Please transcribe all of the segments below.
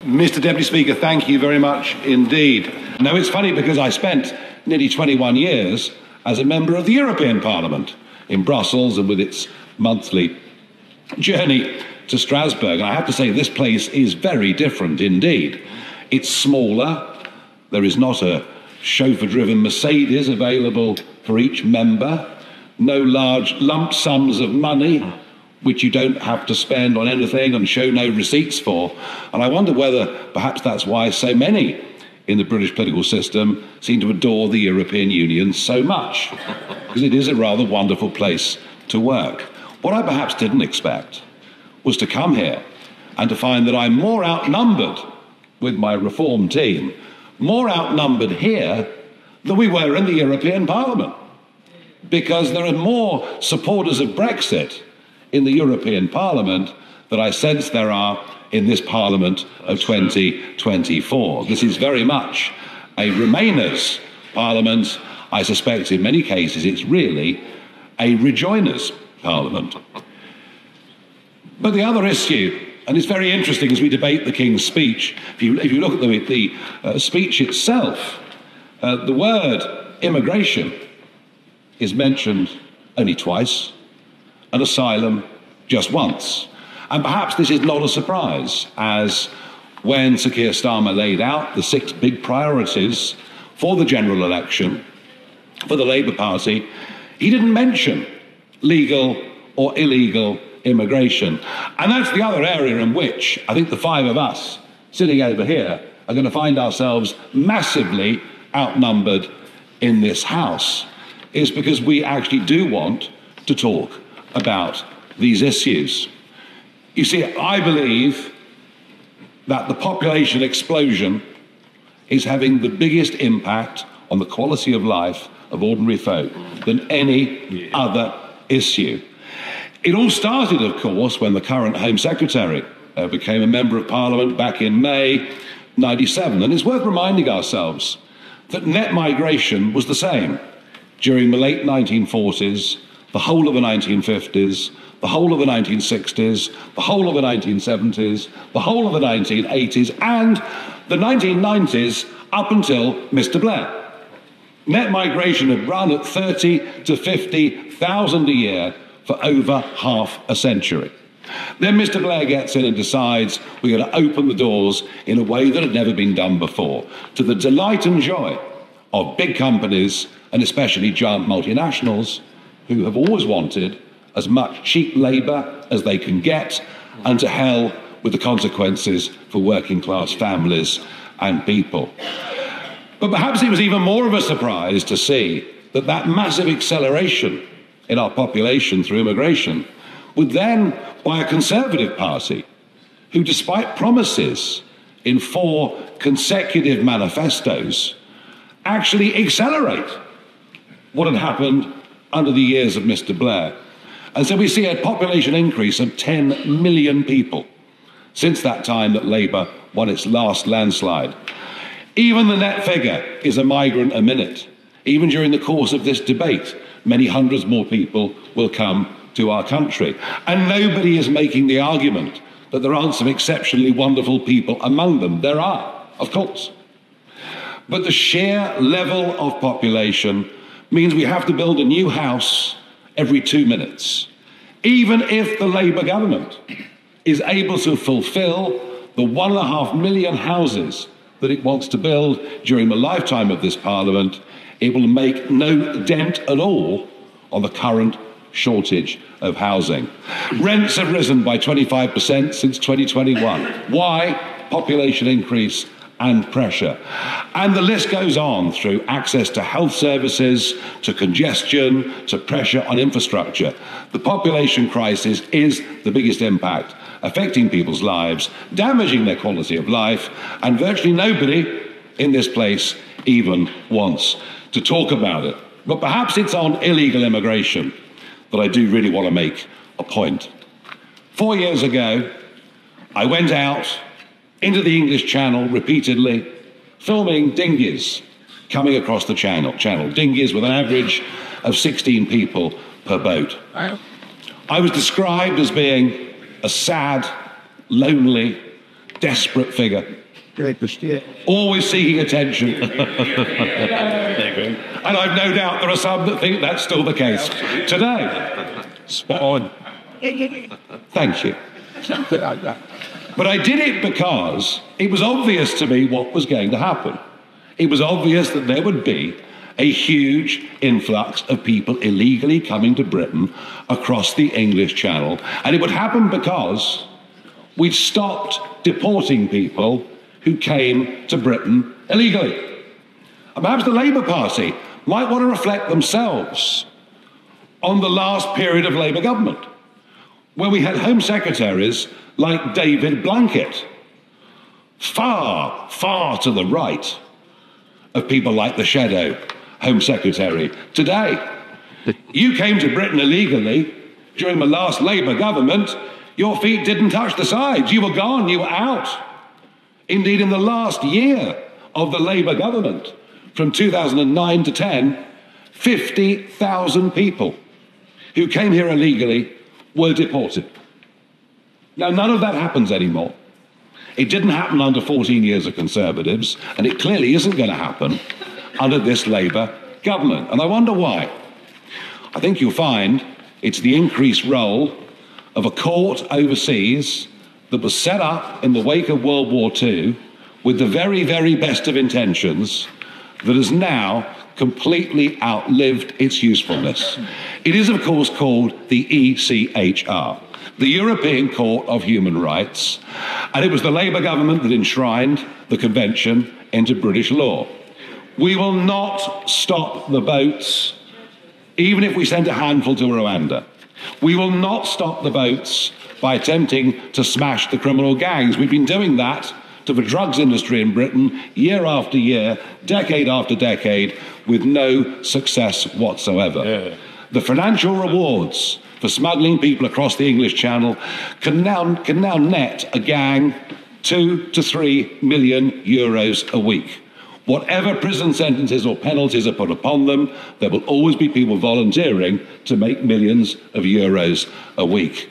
Mr. Deputy Speaker, thank you very much indeed. Now, it's funny because I spent nearly 21 years as a member of the European Parliament in Brussels and with its monthly journey to Strasbourg. And I have to say, this place is very different indeed. It's smaller. There is not a chauffeur-driven Mercedes available for each member. No large lump sums of money which you don't have to spend on anything and show no receipts for. And I wonder whether perhaps that's why so many in the British political system seem to adore the European Union so much, because it is a rather wonderful place to work. What I perhaps didn't expect was to come here and to find that I'm more outnumbered with my reform team, more outnumbered here than we were in the European Parliament, because there are more supporters of Brexit in the European Parliament than I sense there are in this Parliament of 2024. This is very much a Remainers' Parliament. I suspect in many cases it's really a Rejoiners' Parliament. But the other issue, and it's very interesting as we debate the King's speech, if you look at the speech itself, the word immigration is mentioned only twice, and asylum just once. And perhaps this is not a surprise, as when Sir Keir Starmer laid out the 6 big priorities for the general election for the Labour Party, he didn't mention legal or illegal immigration. And that's the other area in which I think the 5 of us sitting over here are going to find ourselves massively outnumbered in this House, is because we actually do want to talk about these issues. You see, I believe that the population explosion is having the biggest impact on the quality of life of ordinary folk than any other issue. It all started, of course, when the current Home Secretary became a Member of Parliament back in May '97. And it's worth reminding ourselves that net migration was the same during the late 1940s, the whole of the 1950s, the whole of the 1960s, the whole of the 1970s, the whole of the 1980s, and the 1990s up until Mr. Blair. Net migration had run at 30 to 50,000 a year for over half a century. Then Mr. Blair gets in and decides we're going to open the doors in a way that had never been done before, to the delight and joy of big companies and especially giant multinationals who have always wanted as much cheap labour as they can get, and to hell with the consequences for working class families and people. But perhaps it was even more of a surprise to see that that massive acceleration in our population through immigration would then, by a Conservative Party, who despite promises in 4 consecutive manifestos, actually accelerate what had happened under the years of Mr. Blair. And so we see a population increase of 10 million people since that time that Labour won its last landslide. Even the net figure is a migrant a minute. Even during the course of this debate, many hundreds more people will come to our country. And nobody is making the argument that there aren't some exceptionally wonderful people among them. There are, of course. But the sheer level of population means we have to build a new house every 2 minutes, even if the Labour government is able to fulfil the 1.5 million houses that it wants to build during the lifetime of this Parliament. It will make no dent at all on the current shortage of housing. Rents have risen by 25% since 2021. Why? Population increase and pressure. And the list goes on through access to health services, to congestion, to pressure on infrastructure. The population crisis is the biggest impact, affecting people's lives, damaging their quality of life, and virtually nobody in this place even wants to talk about it. But perhaps it's on illegal immigration that I do really want to make a point. 4 years ago, I went out into the English Channel repeatedly, filming dinghies coming across the channel. Dinghies with an average of 16 people per boat. I was described as being a sad, lonely, desperate figure. Always seeking attention. And I've no doubt there are some that think that's still the case today. Spot on. Thank you. But I did it because it was obvious to me what was going to happen. It was obvious that there would be a huge influx of people illegally coming to Britain across the English Channel. And it would happen because we'd stopped deporting people who came to Britain illegally. And perhaps the Labour Party might want to reflect themselves on the last period of Labour government, where we had Home Secretaries like David Blanket, far, far to the right of people like the Shadow Home Secretary today. You came to Britain illegally during the last Labour government. Your feet didn't touch the sides. You were gone. You were out. Indeed, in the last year of the Labour government, from 2009 to 10, 50,000 people who came here illegally were deported. Now, none of that happens anymore. It didn't happen under 14 years of Conservatives, and it clearly isn't going to happen under this Labour government. And I wonder why. I think you'll find it's the increased role of a court overseas that was set up in the wake of World War II with the very, very best of intentions that has now completely outlived its usefulness. It is, of course, called the ECHR, the European Court of Human Rights, and it was the Labour government that enshrined the Convention into British law. We will not stop the boats, even if we send a handful to Rwanda. We will not stop the boats by attempting to smash the criminal gangs. We've been doing that to the drugs industry in Britain year after year, decade after decade, with no success whatsoever. Yeah. The financial rewards for smuggling people across the English Channel can now net a gang 2 to 3 million euros a week. Whatever prison sentences or penalties are put upon them, there will always be people volunteering to make millions of euros a week.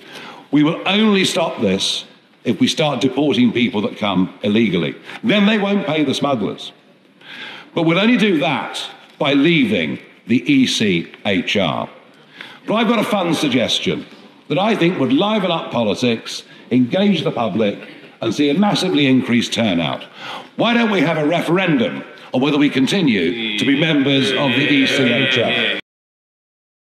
We will only stop this if we start deporting people that come illegally. Then they won't pay the smugglers. But we'll only do that by leaving the ECHR. But I've got a fun suggestion that I think would liven up politics, engage the public, and see a massively increased turnout. Why don't we have a referendum on whether we continue to be members of the ECHR?